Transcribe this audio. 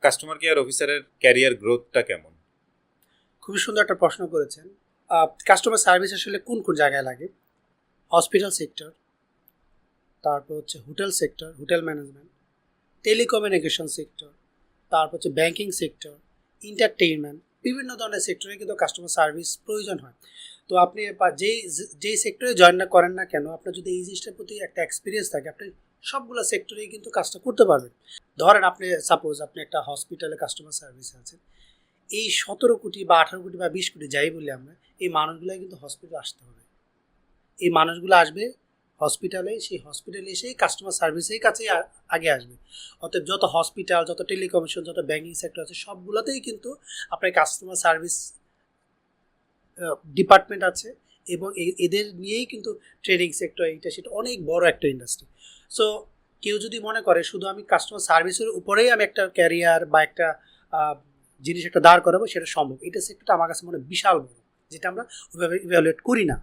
Customer care অফিসারের career গ্রোথটা কেমন? খুবই সুন্দর একটা প্রশ্ন করেছেন। কাস্টমার সার্ভিস আসলে কোন কোন জায়গায় লাগে? হসপিটাল সেক্টর, তারপর হচ্ছে hotel sector, hotel management, telecommunication sector, তারপর হচ্ছে ব্যাংকিং সেক্টর, এন্টারটেইনমেন্ট, বিভিন্ন ধরনের সেক্টরে কিন্তু কাস্টমার সার্ভিস প্রয়োজন হয়। তো আপনি যেই সেক্টরে জয়েন না করেন না কেন, আপনার যদি এই জিনিসটার প্রতি একটা এক্সপিরিয়েন্স থাকে, আপনি সবগুলো সেক্টরেই কিন্তু কাজটা করতে পারবেন। ধরেন আপনি সাপোজ আপনি একটা হসপিটালে কাস্টমার সার্ভিসে আছেন, এই 17 কোটি বা 18 কোটি বা 20 কোটি যাই বলি আমরা, এই মানুষগুলো কিন্তু হসপিটালে আসতে হবে। এই মানুষগুলো আসবে হসপিটালে, সেই হসপিটালে এসেই কাস্টমার সার্ভিসের কাছেই আগে আসবে। অতএব যত হসপিটাল, যত টেলিকমিশন, যত ব্যাংকিং সেক্টর আছে, সবগুলোতেই কিন্তু আপনার কাস্টমার সার্ভিস ডিপার্টমেন্ট আছে, এবং এদের নিয়েই কিন্তু ট্রেডিং সেক্টর, এইটা সেটা অনেক বড় একটা ইন্ডাস্ট্রি। সো কেউ যদি মনে করে শুধু আমি কাস্টমার সার্ভিসের উপরেই আমি একটা ক্যারিয়ার বা একটা জিনিস একটা দাঁড় করাবো, সেটা সম্ভব। এটা সেক্টরটা আমার কাছে মনে হয় বিশাল বড়, যেটা আমরা ওইভাবে ইভ্যালুয়েট করি না।